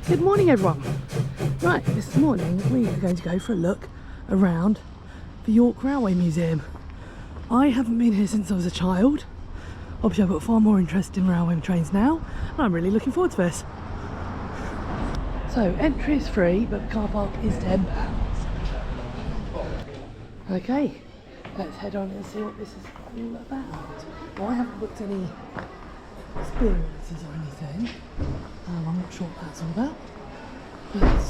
Good morning everyone. Right, this morning we are going to go for a look around the York Railway Museum. I haven't been here since I was a child. Obviously I've got far more interest in railway and trains now, and I'm really looking forward to this. So entry is free, but the car park is £10. Okay, let's head on and see what this is all about. Well, I haven't booked any experiences or anything. I'm not sure what that's all about, but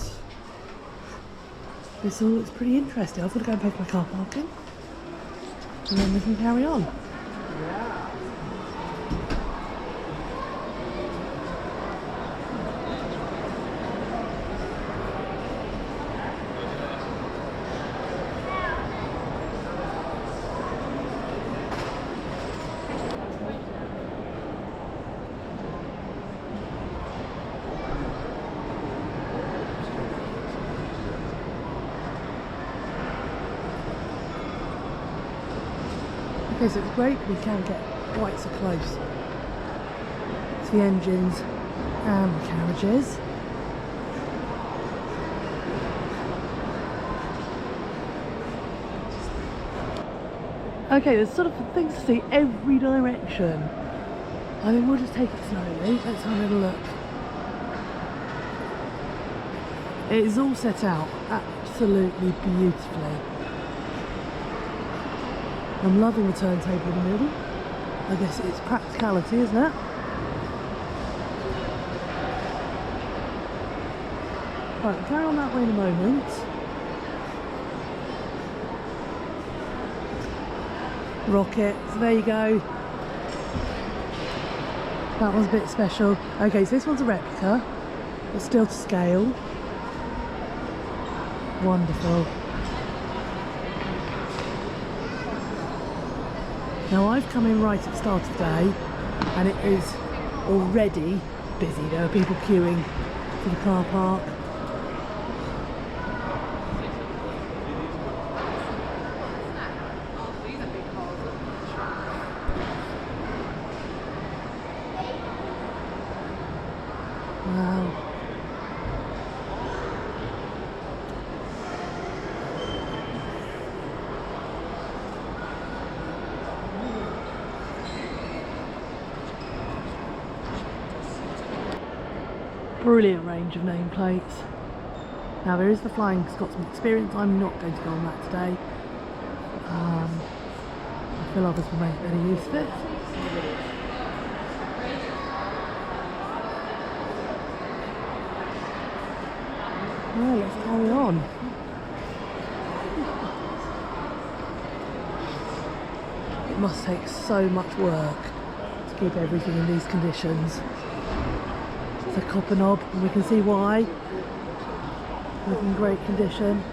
this all looks pretty interesting. I've got to go and pay for my car parking, and then we can carry on. Okay, so it's great we can get quite so close to the engines and the carriages. Okay, there's sort of things to see every direction. I think we'll just take it slowly. Let's have a little look. It is all set out absolutely beautifully. I'm loving the turntable in the middle. I guess it's practicality, isn't it? Right, we'll carry on that way in a moment. Rocket, so there you go. That one's a bit special. Okay, so this one's a replica, but still to scale. Wonderful. Now I've come in right at the start of the day and it is already busy. There are people queuing for the car park. Wow. Brilliant range of nameplates. Now there is the Flying Scotsman experience. I'm not going to go on that today. I feel others will make better use of it. Right, let's carry on. It must take so much work to keep everything in these conditions. It's a copper knob, and we can see why. It's in great condition.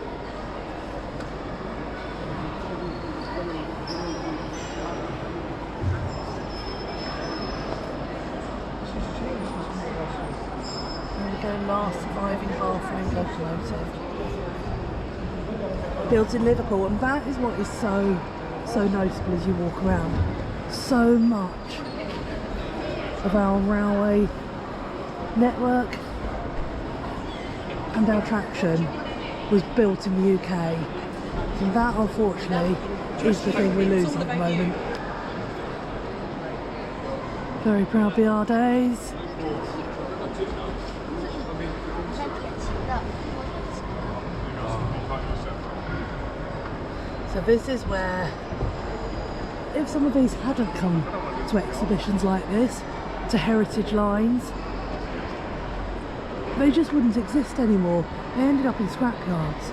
And we go last surviving half-range locomotive. Built in Liverpool, and that is what is so noticeable as you walk around. So much of our railway network and our traction was built in the UK, and that unfortunately is the thing we're losing at the moment. Very proud BR days. So this is where, if some of these hadn't come to exhibitions like this, to heritage lines, they just wouldn't exist anymore. They ended up in scrapyards.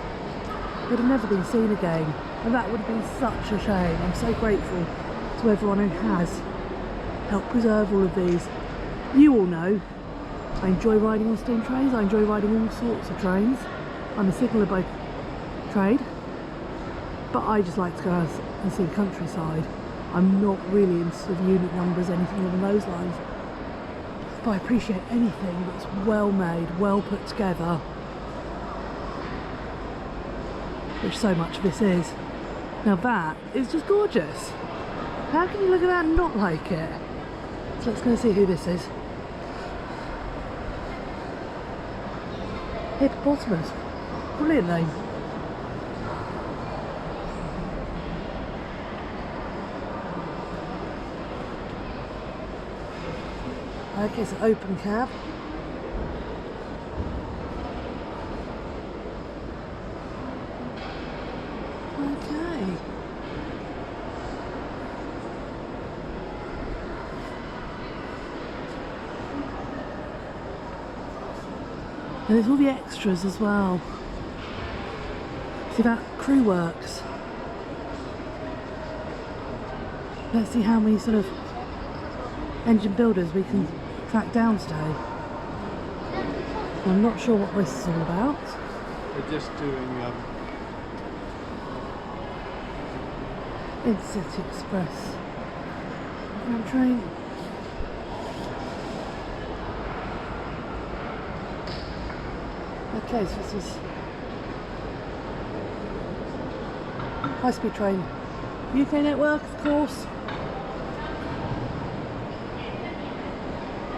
They'd have never been seen again, and that would have been such a shame. I'm so grateful to everyone who has helped preserve all of these. You all know I enjoy riding on steam trains. I enjoy riding all sorts of trains. I'm a signaller by trade, but I just like to go out and see the countryside. I'm not really into sort of unit numbers, anything along those lines. But I appreciate anything that's well made, well put together, which so much of this is. Now that is just gorgeous. How can you look at that and not like it? So let's go see who this is. Hippopotamus. Brilliant name. Okay, so open cab. Okay. And there's all the extras as well. See that crew works. Let's see how many sort of engine builders we can track down today. I'm not sure what this is all about. We're just doing Intercity Express. Tram train. Okay, so this is high-speed train. UK network, of course.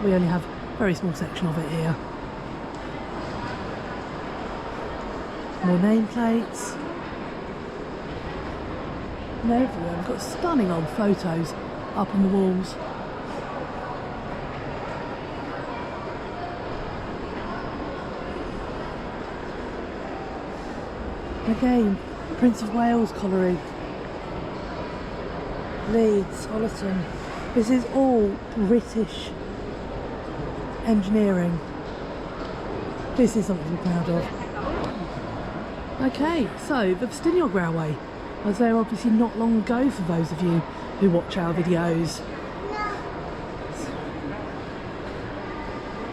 We only have a very small section of it here. More nameplates. And everywhere we've got stunning old photos up on the walls. Again, Prince of Wales colliery. Leeds, Ollerton. This is all British engineering. This is something to be proud of. Okay, so the Styniog Railway. I was there obviously not long ago for those of you who watch our videos.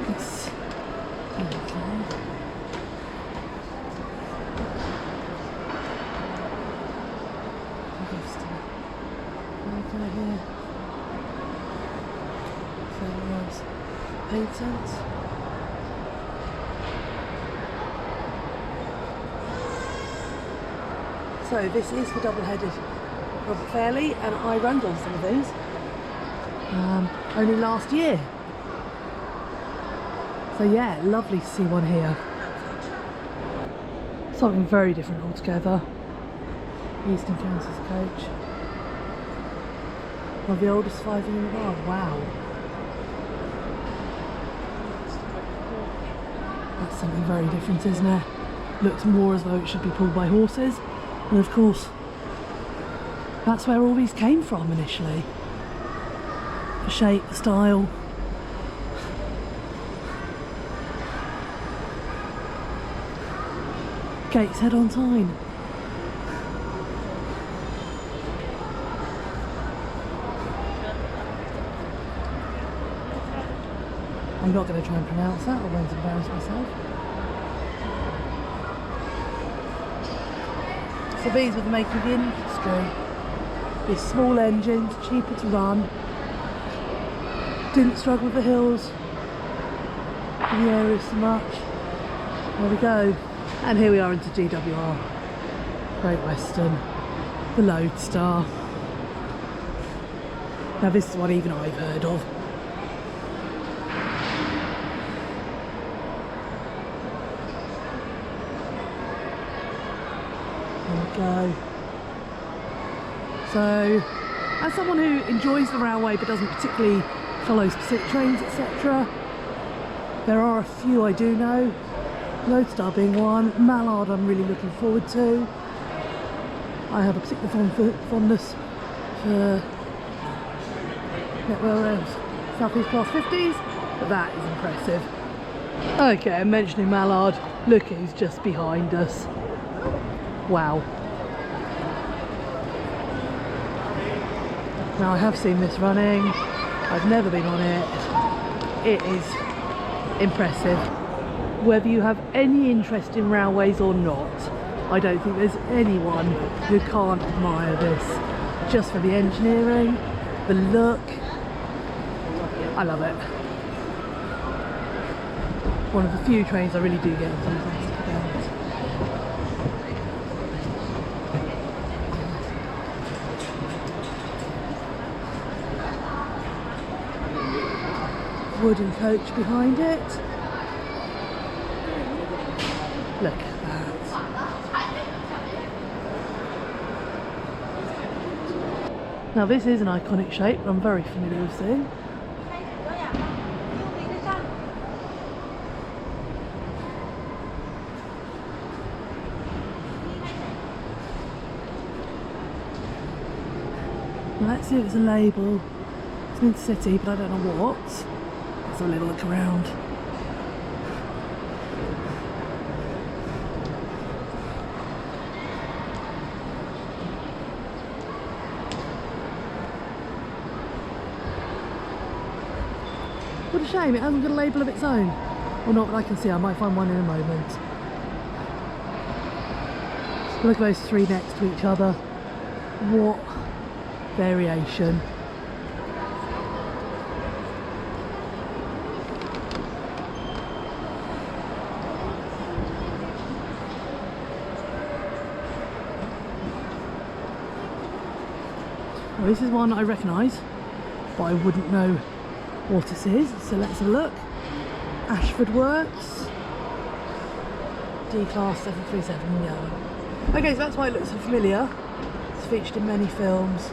It's okay. Okay, here. Patent. So this is the double-headed Robert Fairley, and I rode on some of these only last year. So yeah, lovely to see one here. Something very different altogether. Eastern Kansas coach. One of the oldest surviving in the world. Wow. That's something very different, isn't it? Looks more as though it should be pulled by horses. And of course, that's where all these came from initially. The shape, the style. Gateshead on Tyne. I'm not going to try and pronounce that, I won't embarrass myself. So these were the making of the industry. These small engines, cheaper to run, didn't struggle with the hills in the area so much. There we go. And here we are into GWR. Great Western, the Lodestar. Now this is one even I've heard of. Go. So, as someone who enjoys the railway but doesn't particularly follow specific trains, etc., there are a few I do know. Lodestar being one. Mallard I'm really looking forward to. I have a particular fondness for South East Class 50s, but that is impressive. Okay, I'm mentioning Mallard. Look who's just behind us. Wow. Now I have seen this running, I've never been on it. It is impressive. Whether you have any interest in railways or not, I don't think there's anyone who can't admire this. Just for the engineering, the look, I love it. One of the few trains I really do get enthusiastic about. Wooden coach behind it. Look at that. Now this is an iconic shape that I'm very familiar with seeing. Let's see if it's a label. It's an intercity, but I don't know what. Let's have a little look around. What a shame, it hasn't got a label of its own. Or not that I can see, I might find one in a moment. Look at those three next to each other. What variation. Well, this is one I recognise, but I wouldn't know what it is, so let's have a look. Ashford Works, D-Class 737 yellow. Okay, so that's why it looks so familiar. It's featured in many films.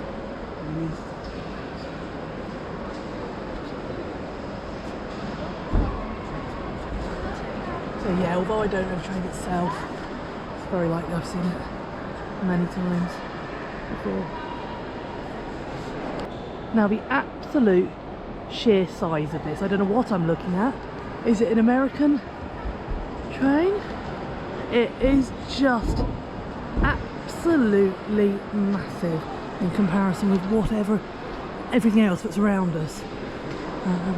So yeah, although I don't know the train itself, it's very likely I've seen it many times before. Now the absolute sheer size of this, I don't know what I'm looking at. Is it an American train? It is just absolutely massive in comparison with everything else that's around us.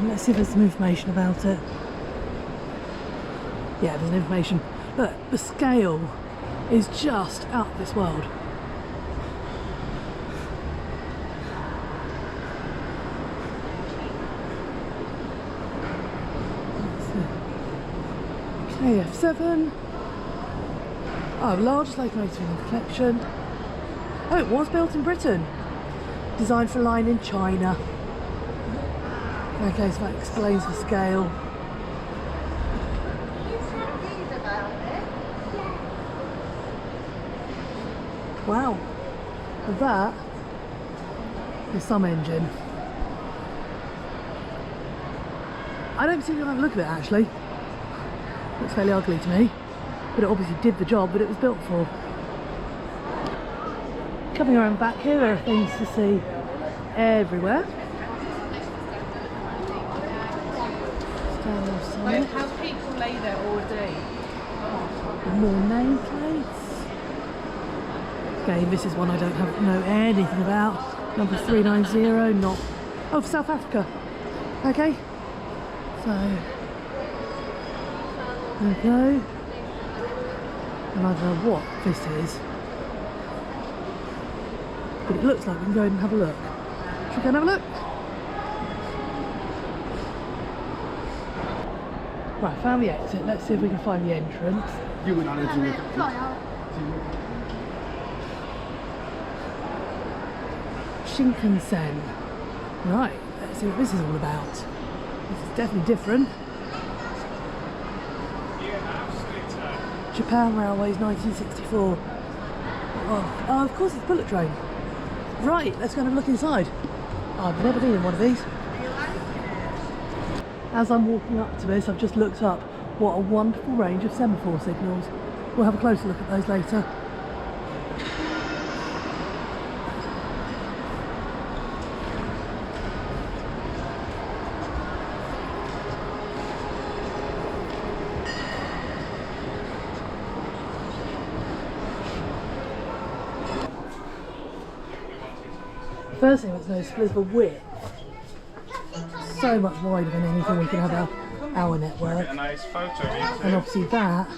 Let's see if there's some information about it. Yeah, there's information. Look, the scale is just out of this world. KF7. Oh, largest locomotive in the collection. Oh, it was built in Britain. Designed for a line in China. Okay, so that explains the scale. Wow. And that is some engine. I don't particularly like the look of it actually. Looks fairly ugly to me, but it obviously did the job that it was built for. Coming around back here, there are things to see everywhere. Like how people lay there all day. More nameplates. Okay, this is one I don't know anything about. Number 390, not... Oh, for South Africa. Okay. So... there we go. And I don't know what this is. But it looks like we can go and have a look. Should we go and have a look? Right, found the exit. Let's see if we can find the entrance. Shinkansen. Right, let's see what this is all about. This is definitely different. Japan Railways 1964. Oh, of course it's a bullet train. Right, let's go and have a look inside. I've never been in one of these. As I'm walking up to this, I've just looked up what a wonderful range of semaphore signals. We'll have a closer look at those later. First thing that's noticeable is the width. So much wider than anything we can have our network. A nice photo. And obviously that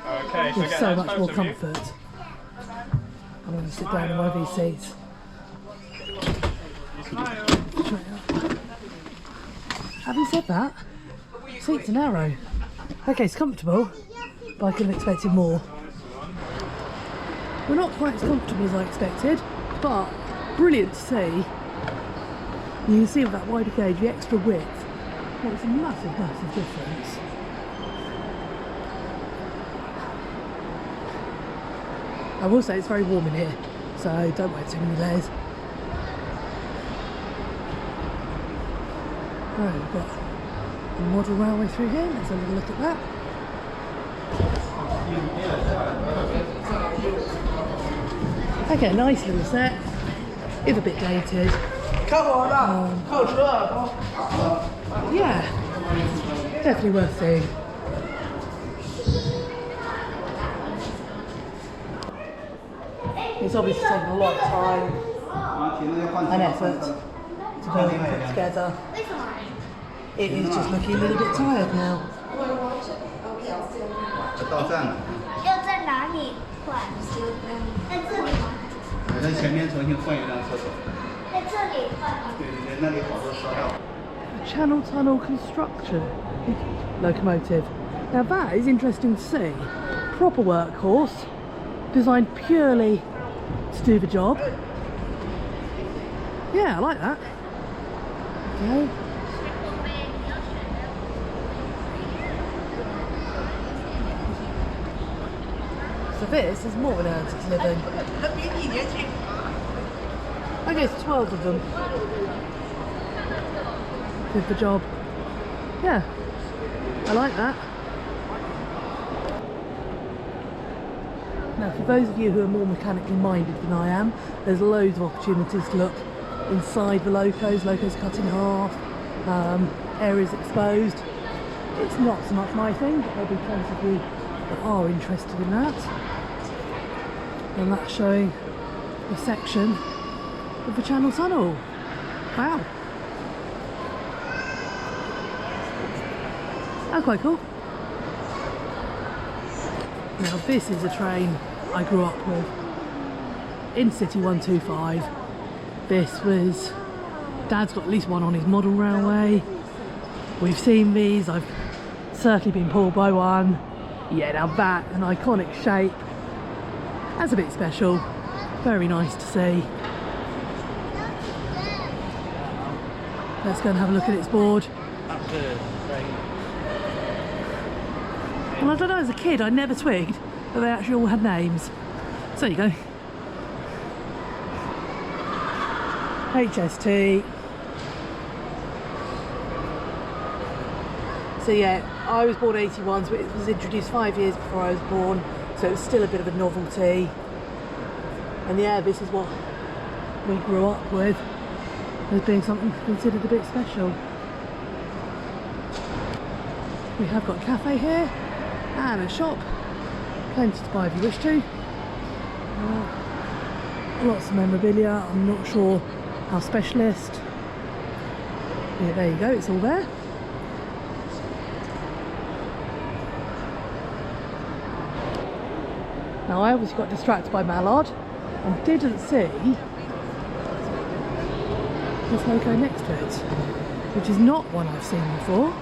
Okay, so gives so much more comfort. I'm going to sit down in one of these seats. Having said that, seats are narrow. Okay, it's comfortable, but I could have expected more. We're not quite as comfortable as I expected, but brilliant to see. You can see with that wider gauge, the extra width makes a massive, massive difference. I will say it's very warm in here, so don't wear too many layers. Right, we've got a model railway through here. Let's have a little look at that. Okay, nice little set. It's a bit dated. Yeah, definitely worth seeing. It's obviously taken a lot of time and effort to put it together. It is just looking a little bit tired now. 到站了。要在哪里换？在这里吗？在前面重新换一辆厕所。在这里换吗？对对对，那里好多车辆。 Channel tunnel construction locomotive. Now that is interesting to see. Proper workhorse, designed purely to do the job. Yeah, I like that. Okay. So this is more of an antics living. I guess 12 of them did the job. Yeah, I like that. Now for those of you who are more mechanically minded than I am, there's loads of opportunities to look inside the locos cut in half, areas exposed. It's not so much my thing, but there'll be plenty of you that are interested in that. And that's showing a section of the Channel Tunnel. Wow. That's quite cool. Now this is a train I grew up with. In City 125. This was, Dad's got at least one on his model railway. We've seen these, I've certainly been pulled by one. Yeah, now that's an iconic shape. That's a bit special. Very nice to see. Let's go and have a look at its board. Well, I don't know, as a kid I never twigged that they actually all had names. So there you go. HST. So yeah, I was born 81, so it was introduced 5 years before I was born, so it was still a bit of a novelty. And yeah, this is what we grew up with as being something considered a bit special. We have got a cafe here and a shop, plenty to buy if you wish to. Lots of memorabilia, I'm not sure how specialist. Yeah, there you go, it's all there. Now I obviously got distracted by Mallard and didn't see this loco next to it, which is not one I've seen before.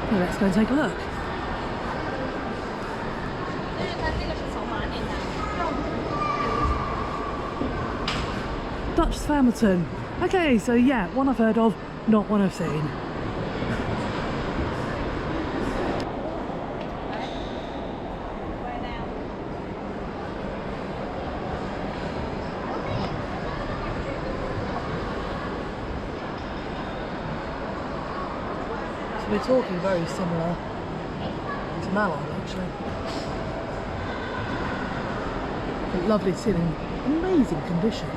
So let's go and take a look. Dutch Hamilton. Okay, so yeah, one I've heard of, not one I've seen. So we're talking very similar to Mallard actually. But lovely to see it in amazing condition.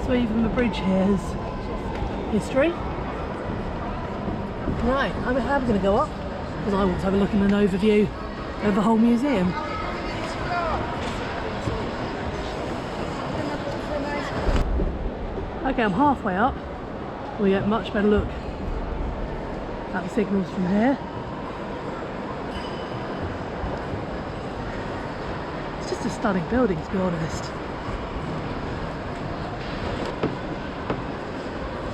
So even the bridge here has history. Right, I'm going to go up because I want to have a look at an overview of the whole museum. Okay, I'm halfway up. We get a much better look at the signals from here. It's just a stunning building, to be honest.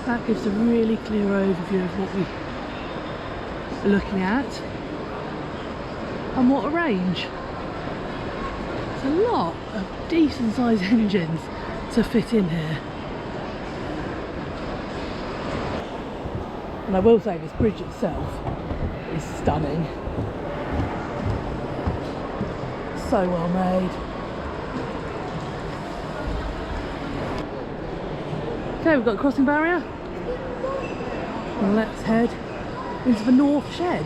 That gives a really clear overview of what we are looking at and what a range. It's a lot of decent sized engines to fit in here. And I will say this bridge itself is stunning. So well made. Okay, we've got a crossing barrier. And let's head into the north shed.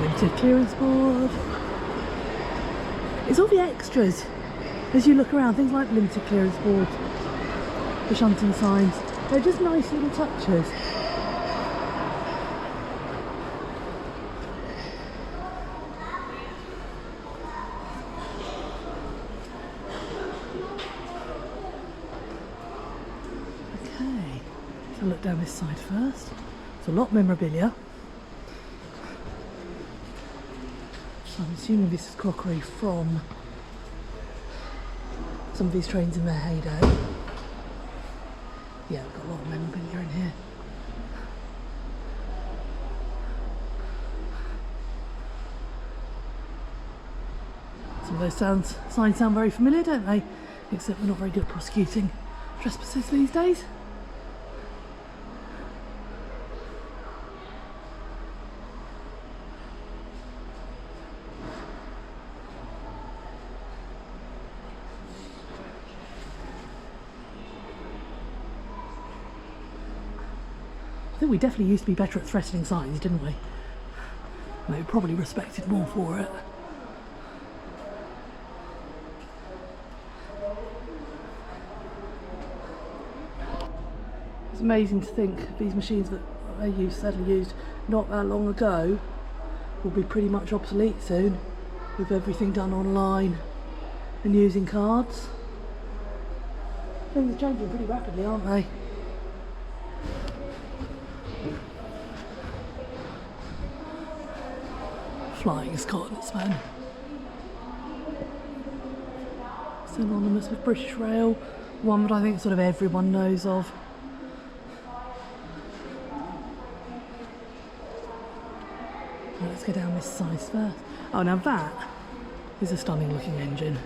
Limited clearance board. It's all the extras as you look around, things like limited clearance boards, the shunting signs. They're just nice little touches. Okay, so look down this side first. It's a lot of memorabilia. I'm assuming this is crockery from some of these trains in their heyday. Yeah, we've got a lot of memorabilia in here. Some of those signs sound very familiar, don't they? Except we're not very good at prosecuting trespassers these days. I think we definitely used to be better at threatening signs, didn't we? And they were probably respected more for it. It's amazing to think these machines that they sadly used not that long ago will be pretty much obsolete soon, with everything done online and using cards. Things are changing pretty rapidly, aren't they? Flying Scotsman. Synonymous with British Rail, one that I think sort of everyone knows of. Let's go down this side first. Oh, now that is a stunning looking engine.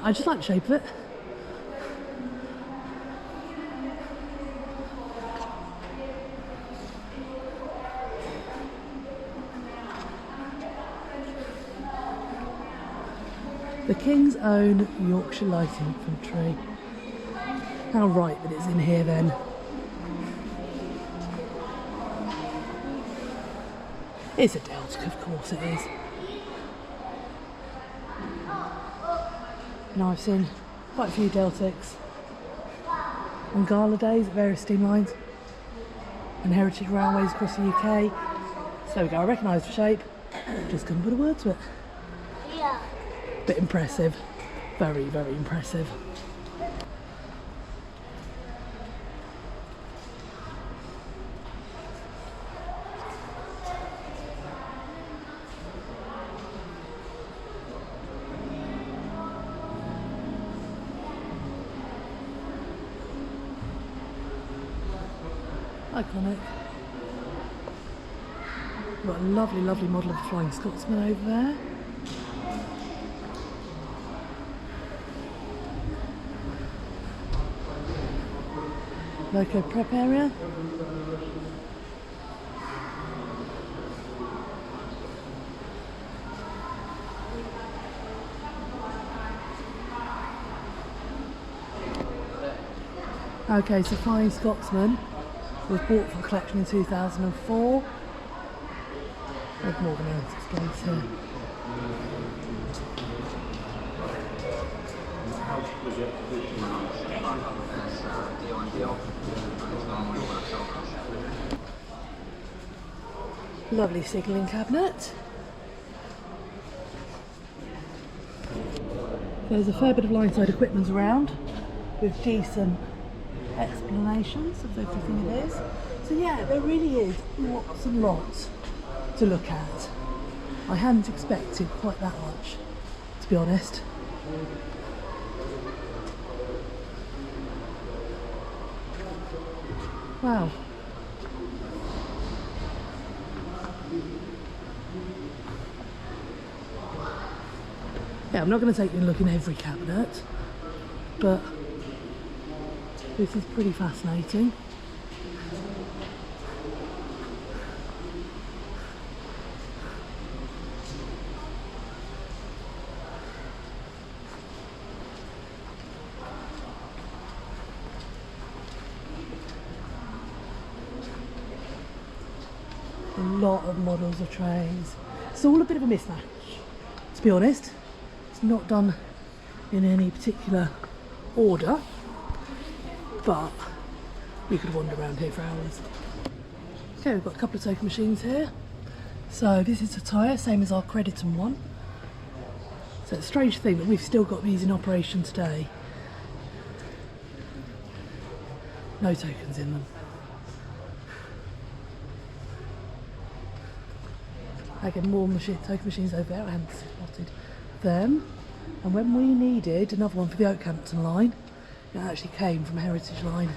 I just like the shape of it. The King's Own Yorkshire Light Infantry. How right that it's in here then. It's a Delta, of course it is. Now I've seen quite a few Deltics on gala days at various steam lines and heritage railways across the UK. So there we go, I recognise the shape, just couldn't put a word to it. Yeah. Bit impressive, very, very impressive. Iconic. We've got a lovely, lovely model of the Flying Scotsman over there. Loco prep area. Okay, so Flying Scotsman was bought for collection in 2004. With more than else explains here. Lovely signalling cabinet. There's a fair bit of line-side equipment around with decent explanations of everything it is. So yeah, there really is lots and lots to look at. I hadn't expected quite that much, to be honest. Wow. Yeah, I'm not going to take you and look in every cabinet, but this is pretty fascinating. lot of models of trains. It's all a bit of a mismatch, to be honest. It's not done in any particular order, but we could wander around here for hours. Okay, we've got a couple of token machines here. So this is a tyre, same as our Crediton one. So it's a strange thing that we've still got these in operation today. No tokens in them. Again, more token machines over there. I haven't spotted them. And when we needed another one for the Oakhampton line, it actually came from Heritage Line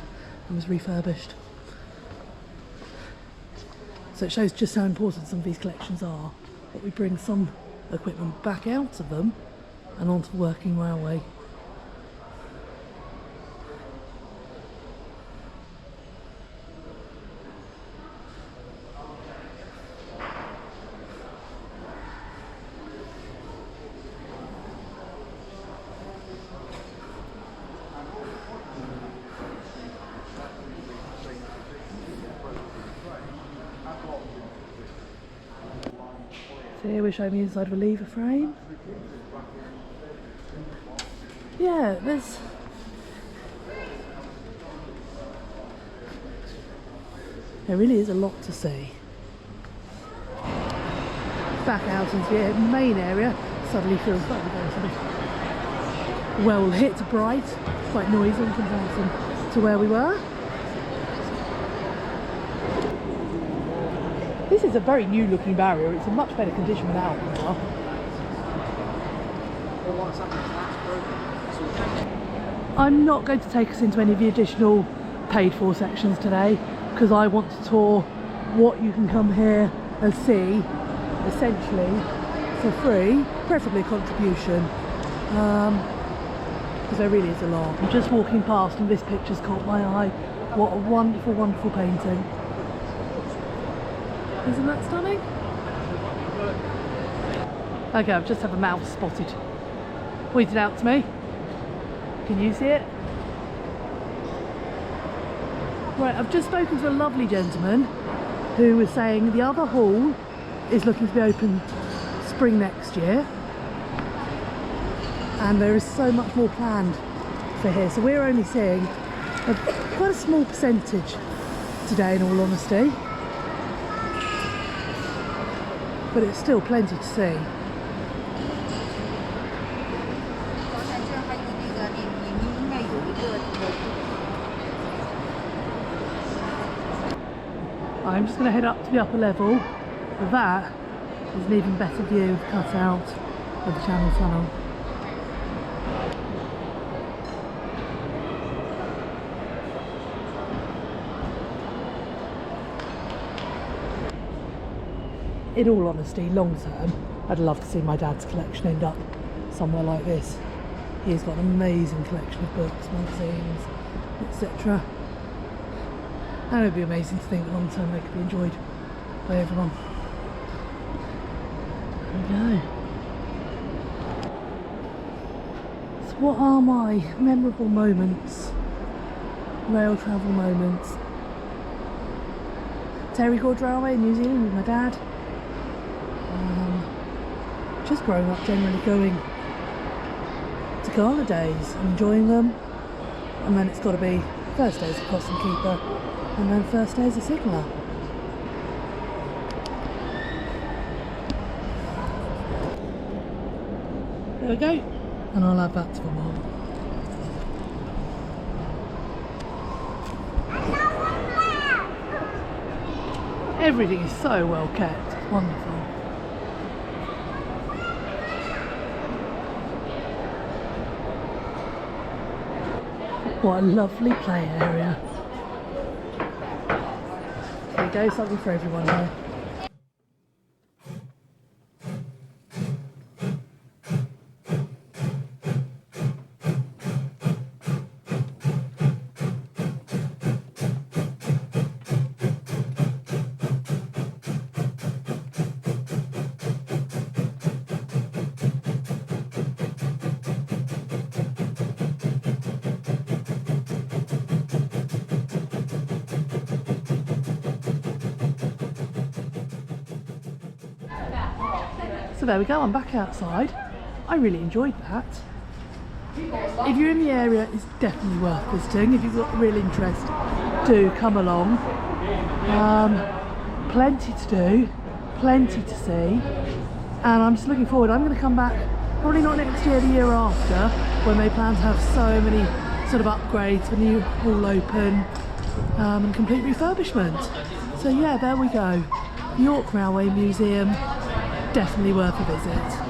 and was refurbished. So it shows just how important some of these collections are, that we bring some equipment back out of them and onto the working railway. So here we're showing the inside of a lever frame. Yeah, there really is a lot to see. Back out into the main area suddenly feels very well lit, bright, quite noisy in comparison to where we were. This is a very new looking barrier. It's in much better condition without them. I'm not going to take us into any of the additional paid for sections today because I want to tour what you can come here and see essentially for free, preferably a contribution, because there really is a lot. I'm just walking past and this picture's caught my eye. What a wonderful, wonderful painting. Isn't that stunning? Okay, I've just had a mouse spotted, pointed out to me. Can you see it? Right, I've just spoken to a lovely gentleman who was saying the other hall is looking to be open spring next year, and there is so much more planned for here. So we're only seeing quite a small percentage today, in all honesty. But it's still plenty to see. I'm just going to head up to the upper level. That is an even better view of cut out of the Channel Tunnel. In all honesty, long term, I'd love to see my dad's collection end up somewhere like this. He's got an amazing collection of books, magazines, etc. And it would be amazing to think that long term they could be enjoyed by everyone. There we go. So what are my memorable moments? Rail travel moments. Terry Gorge Railway in New Zealand with my dad. Just growing up generally going to gala days, enjoying them, and then it's got to be first day as a Custom Keeper and then first day as a signaller. There we go, and I'll add that to the wall. Everything is so well kept, it's wonderful. What a lovely play area. There you go, something for everyone here. there we go, I'm back outside. I really enjoyed that. If you're in the area, it's definitely worth visiting. If you've got a real interest, do come along. Plenty to do, plenty to see, and I'm just looking forward. I'm going to come back, probably not next year, the year after, when they plan to have so many sort of upgrades, the new hall open, and complete refurbishment. So yeah, there we go. York Railway Museum, definitely worth a visit.